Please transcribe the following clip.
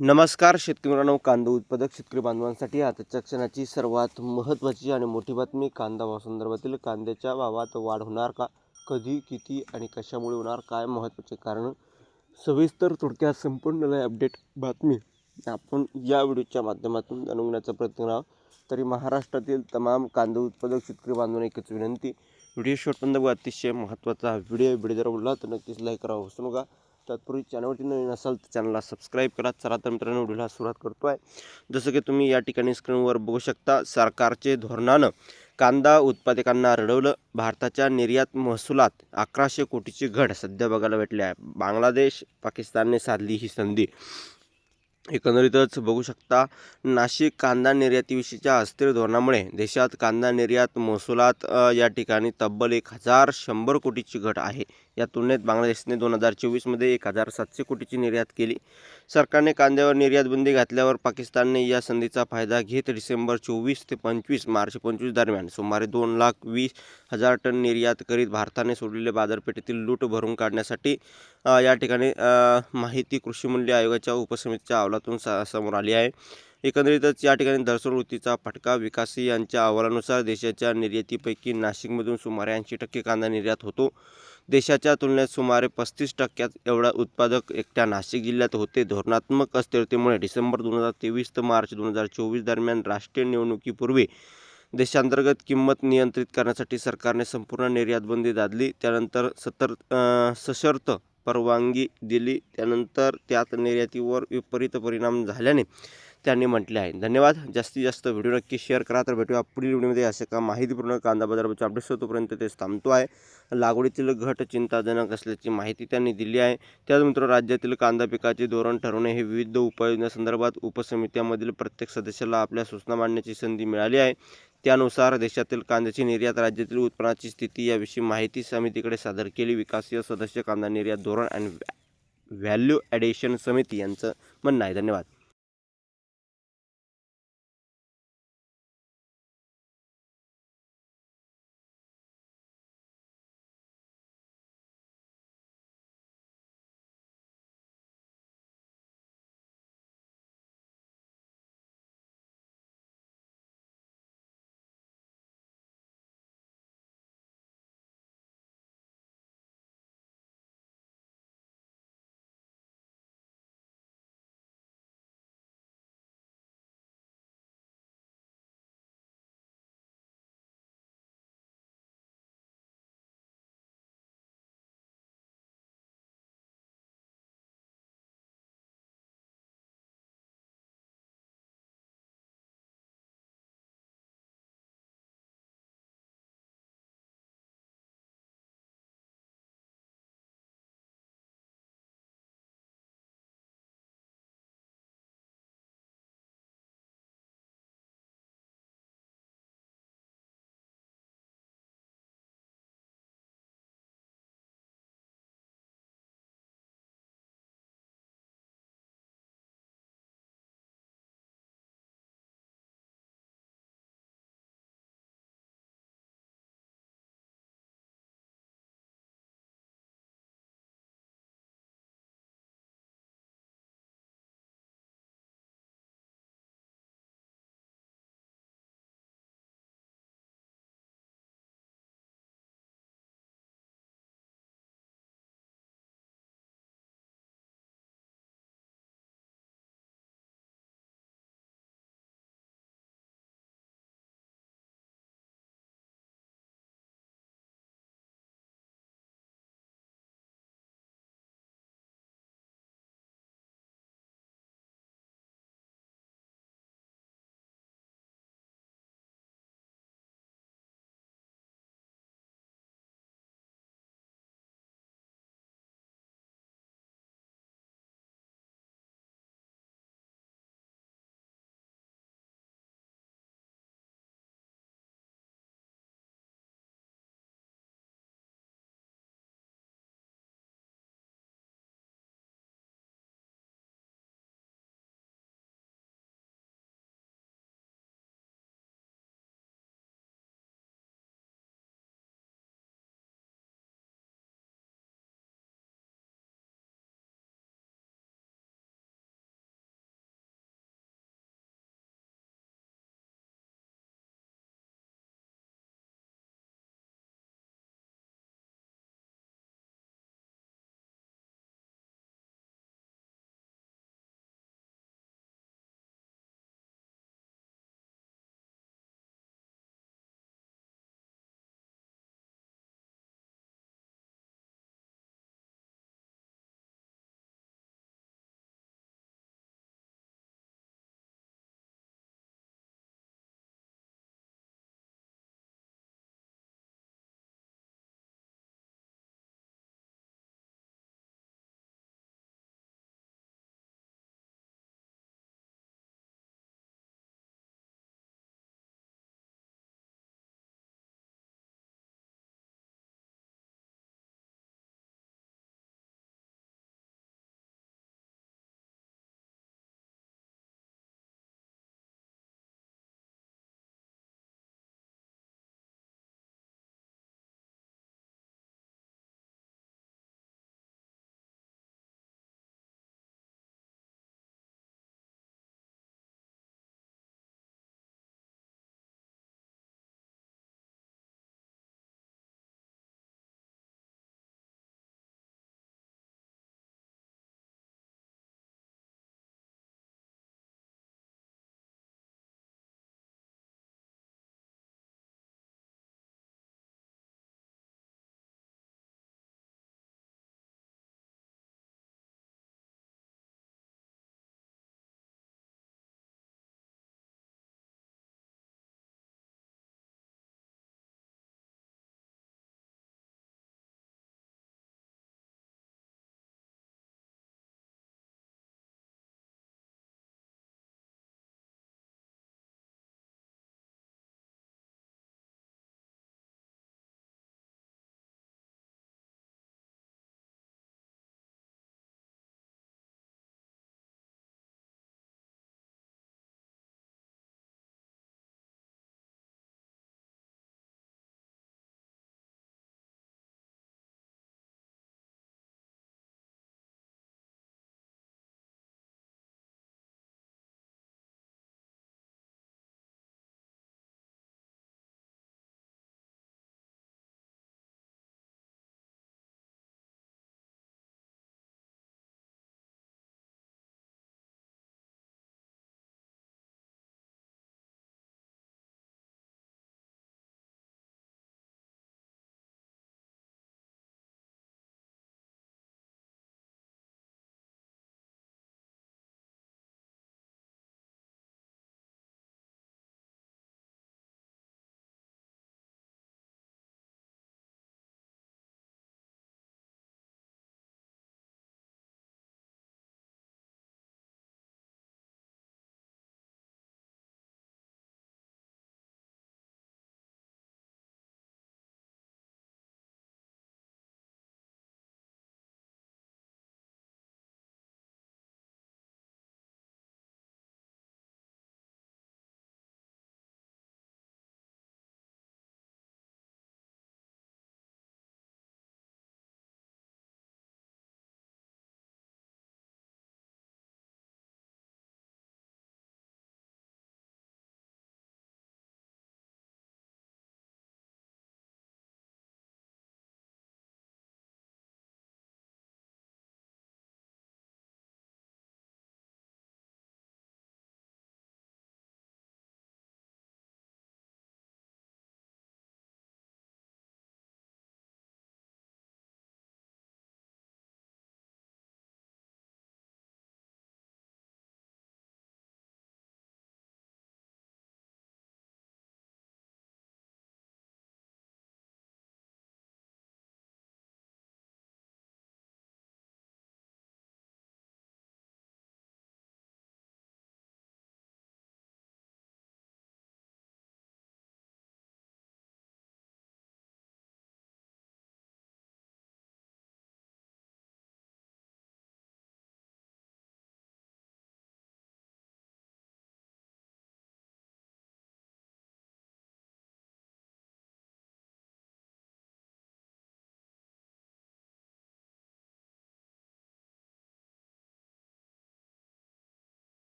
नमस्कार शेतकरी मित्रांनो, कांदा उत्पादक शेतकरी बांधवांसाठी आजच्या क्षणाची सर्वात महत्त्वाची आणि मोठी बातमी. कांदा भावासंदर्भातील कांद्याच्या भावात वाढ होणार का, कधी, किती आणि कशामुळे होणार, काय महत्त्वाचे कारण, सविस्तर थोडक्यात संपूर्ण अपडेट बातमी आपण या व्हिडिओच्या माध्यमातून जाणून घेण्याचा प्रयत्न करा. तरी महाराष्ट्रातील तमाम कांदा उत्पादक शेतकरी बांधवांना एकच विनंती, व्हिडिओ शेवटपर्यंत बघा. अतिशय महत्त्वाचा व्हिडिओ जर आवडला तर नक्कीच लाईक करा, विसरू नका. तत्पूर्वी चॅनलवरती नवीन असाल तर चॅनलला सबस्क्राईब करा. चला तर मित्रांनो, व्हिडिओला सुरुवात करतो आहे. जसं की तुम्ही या ठिकाणी स्क्रीनवर बघू शकता, सरकारचे धोरणानं कांदा उत्पादकांना रडवलं. भारताच्या निर्यात महसुलात 1100 कोटीची घट सध्या बघायला भेटली आहे. बांगलादेश, पाकिस्तानने साधली ही संधी. एकंदरीतच बघू शकता, नाशिक कांदा निर्यातीविषयीच्या अस्थिर धोरणामुळे देशात कांदा निर्यात महसुलात या ठिकाणी तब्बल 1100 कोटीची घट आहे. या तुलनेत बांगलादेशने 2024मध्ये 1700 कोटीची निर्यात केली. सरकारने कांद्यावर निर्यात बंदी घातल्यावर पाकिस्तानने या संधीचा फायदा घेत डिसेंबर 24 ते 25 मार्च 25 दरम्यान सुमारे 2,20,000 टन निर्यात करीत भारताने सोडलेले बाजारपेठेतील लूट भरून काढण्यासाठी या ठिकाणी माहिती कृषी मूल्य आयोगाच्या उपसमितीच्या अहवालातून समोर आली आहे. एकंदरीतच या ठिकाणी दरसोड वृत्तीचा फटका. विकासी यांच्या अहवालानुसार देशाच्या निर्यातीपैकी नाशिकमधून सुमारे 80% कांदा निर्यात होतो. देशाच्या तुलनेत सुमारे 35% एवढा उत्पादक एकट्या नाशिक जिल्ह्यात होते. धोरणात्मक अस्थिरतेमुळे डिसेंबर 2023 ते मार्च 2024 दरम्यान राष्ट्रीय निवडणुकीपूर्वी देशांतर्गत किंमत नियंत्रित करण्यासाठी सरकारने संपूर्ण निर्यात बंदी लादली. त्यानंतर सशर्त परवानगी दिली. त्यानंतर त्यात निर्यातीवर विपरीत परिणाम झाल्याने त्यांनी म्हटले आहे. धन्यवाद. जास्तीत जास्त व्हिडिओ नक्की शेअर करा. तर भेटूया पुढील व्हिडिओमध्ये असे का माहितीपूर्ण कांदा बाजाराचे अपडेट्स. तोपर्यंत ते थांबतो आहे. लागवडीतील घट चिंताजनक असल्याची माहिती त्यांनी दिली आहे. त्यानंतर राज्यातील कांदा पिकाचे धोरण ठरवणे हे विविध उपाययोजनांसंदर्भात उपसमित्यांमधील प्रत्येक सदस्याला आपल्या सूचना मांडण्याची संधी मिळाली आहे. त्यानुसार देशातील कांद्याची निर्यात, राज्यातील उत्पन्नाची स्थिती याविषयी माहिती समितीकडे सादर केली. विकासीय सदस्य, कांदा निर्यात धोरण आणि व्हॅल्यू ॲडिशन समिती यांचं म्हणणं आहे. धन्यवाद.